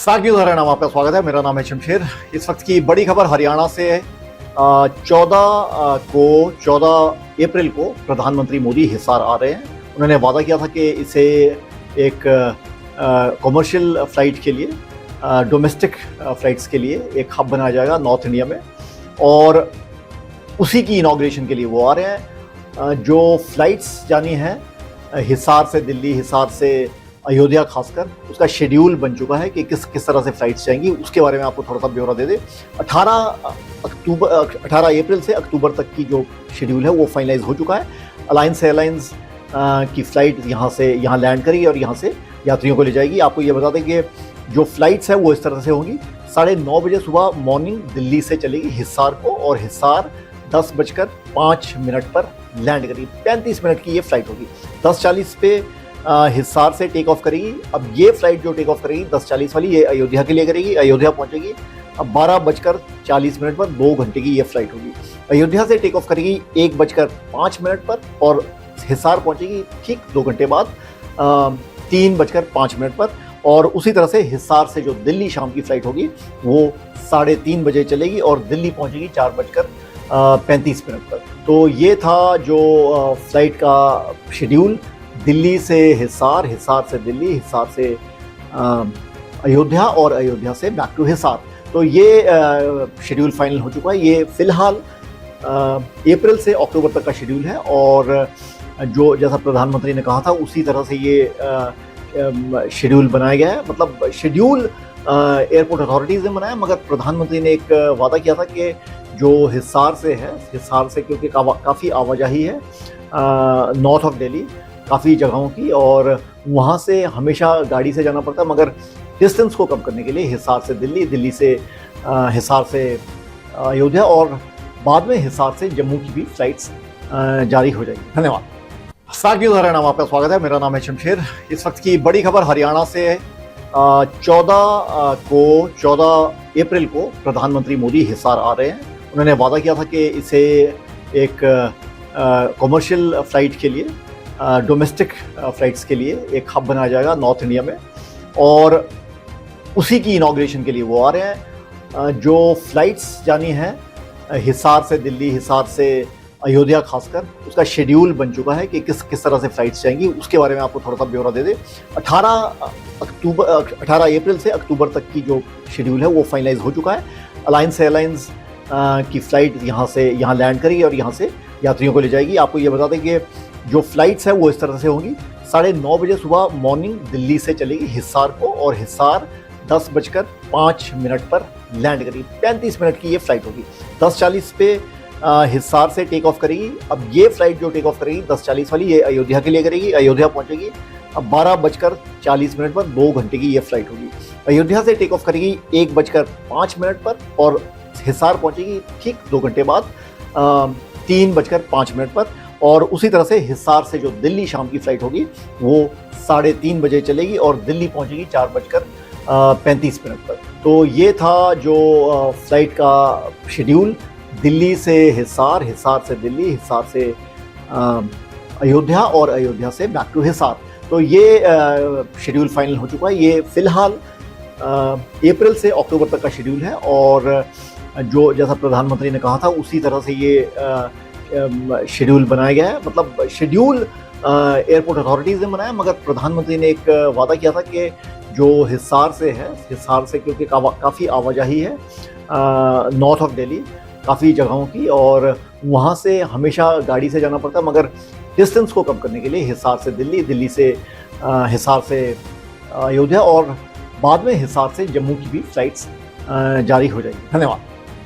साग न्यूज़ हरियाणा में आपका स्वागत है। मेरा नाम है शमशेर। इस वक्त की बड़ी खबर हरियाणा से है। 14 अप्रैल को प्रधानमंत्री मोदी हिसार आ रहे हैं। उन्होंने वादा किया था कि इसे एक कमर्शियल फ़्लाइट के लिए, डोमेस्टिक फ़्लाइट्स के लिए एक हब बनाया जाएगा नॉर्थ इंडिया में, और उसी की इनॉग्रेशन के लिए वो आ रहे हैं। जो फ़्लाइट्स जानी हैं हिसार से दिल्ली, हिसार से अयोध्या, खासकर उसका शेड्यूल बन चुका है कि किस तरह से फ़्लाइट्स जाएंगी। उसके बारे में आपको थोड़ा सा ब्यौरा दे दें। 18 अप्रैल से अक्टूबर तक की जो शेड्यूल है वो फाइनलाइज हो चुका है। अलायंस एयरलाइंस की फ़्लाइट यहाँ लैंड करेगी और यहाँ से यात्रियों को ले जाएगी। आपको ये बता दें कि जो फ़्लाइट्स हैं वो इस तरह से होंगी। 9:30 बजे सुबह मॉर्निंग दिल्ली से चलेगी हिसार को, और हिसार 10:05 पर लैंड करेगी। 35 मिनट की ये फ़्लाइट होगी। 10:40 पे हिसार से टेक ऑफ करेगी। अब ये फ़्लाइट जो टेक ऑफ करेगी 10:40 वाली, ये अयोध्या के लिए करेगी। अयोध्या पहुंचेगी अब 12:40 पर। 2 घंटे की ये फ़्लाइट होगी। अयोध्या से टेक ऑफ करेगी 1:05 पर, और हिसार पहुंचेगी ठीक 2 घंटे बाद 3:05 पर। और उसी तरह से हिसार से जो दिल्ली शाम की फ़्लाइट होगी वो 3:30 बजे चलेगी और दिल्ली पहुंचेगी 4:35 पर। तो ये था जो फ़्लाइट का शेड्यूल। दिल्ली से हिसार, हिसार से दिल्ली, हिसार से अयोध्या, और अयोध्या से बैक टू हिसार। तो ये शेड्यूल फाइनल हो चुका है। ये फ़िलहाल अप्रैल से अक्टूबर तक का शेड्यूल है, और जो जैसा प्रधानमंत्री ने कहा था उसी तरह से ये शेड्यूल बनाया गया है। मतलब शेड्यूल एयरपोर्ट अथॉरिटीज़ ने बनाया, मगर प्रधानमंत्री ने एक वादा किया था कि जो हिसार से है, हिसार से क्योंकि काफ़ी आवाजाही है नॉर्थ ऑफ दिल्ली, काफ़ी जगहों की, और वहाँ से हमेशा गाड़ी से जाना पड़ता है, मगर डिस्टेंस को कम करने के लिए हिसार से दिल्ली, दिल्ली से हिसार से अयोध्या, और बाद में हिसार से जम्मू की भी फ़्लाइट्स जारी हो जाएगी। धन्यवाद। साग न्यूज़ हरियाणा में आपका स्वागत है। मेरा नाम है शमशेर। इस वक्त की बड़ी खबर हरियाणा से है। 14 अप्रैल को प्रधानमंत्री मोदी हिसार आ रहे हैं। उन्होंने वादा किया था कि इसे एक कमर्शियल फ़्लाइट के लिए, डोमेस्टिक फ़्लाइट्स के लिए एक हब बनाया जाएगा नॉर्थ इंडिया में, और उसी की इनॉग्रेशन के लिए वो आ रहे हैं। जो फ़्लाइट्स जानी हैं हिसार से दिल्ली, हिसार से अयोध्या, खासकर उसका शेड्यूल बन चुका है कि किस तरह से फ़्लाइट्स जाएंगी। उसके बारे में आपको थोड़ा सा ब्यौरा दे दें। 18 अप्रैल से अक्टूबर तक की जो शेड्यूल है वो फाइनलाइज हो चुका है। अलायंस एयरलाइंस की फ़्लाइट यहाँ लैंड करेगी और यहाँ से यात्रियों को ले जाएगी। आपको ये बता दें कि जो फ़्लाइट्स हैं वो इस तरह से होंगी। 9:30 बजे सुबह मॉर्निंग दिल्ली से चलेगी हिसार को, और हिसार 10:05 पर लैंड करेगी। 35 मिनट की ये फ़्लाइट होगी। 10:40 पे हिसार से टेक ऑफ करेगी। अब ये फ़्लाइट जो टेक ऑफ करेगी 10:40 वाली, ये अयोध्या के लिए करेगी। अयोध्या पहुंचेगी अब 12:40 पर। 2 घंटे की ये फ़्लाइट होगी। अयोध्या से टेक ऑफ करेगी 1:05 पर, और हिसार पहुंचेगी ठीक 2 घंटे बाद 3:05 पर। और उसी तरह से हिसार से जो दिल्ली शाम की फ़्लाइट होगी वो 3:30 बजे चलेगी और दिल्ली पहुंचेगी 4:35 पर। तो ये था जो फ़्लाइट का शेड्यूल। दिल्ली से हिसार, हिसार से दिल्ली, हिसार से अयोध्या, और अयोध्या से बैक टू हिसार। तो ये शेड्यूल फाइनल हो चुका है। ये फ़िलहाल अप्रैल से अक्टूबर तक का शेड्यूल है, और जो जैसा प्रधानमंत्री ने कहा था उसी तरह से ये शेड्यूल बनाया गया है। मतलब शेड्यूल एयरपोर्ट अथॉरिटीज़ ने बनाया, मगर प्रधानमंत्री ने एक वादा किया था कि जो हिसार से है, हिसार से क्योंकि काफ़ी आवाजाही है नॉर्थ ऑफ दिल्ली, काफ़ी जगहों की, और वहाँ से हमेशा गाड़ी से जाना पड़ता है, मगर डिस्टेंस को कम करने के लिए हिसार से दिल्ली, दिल्ली से हिसार से अयोध्या, और बाद में हिसार से जम्मू की भी फ़्लाइट्स जारी हो जाएगी। धन्यवाद।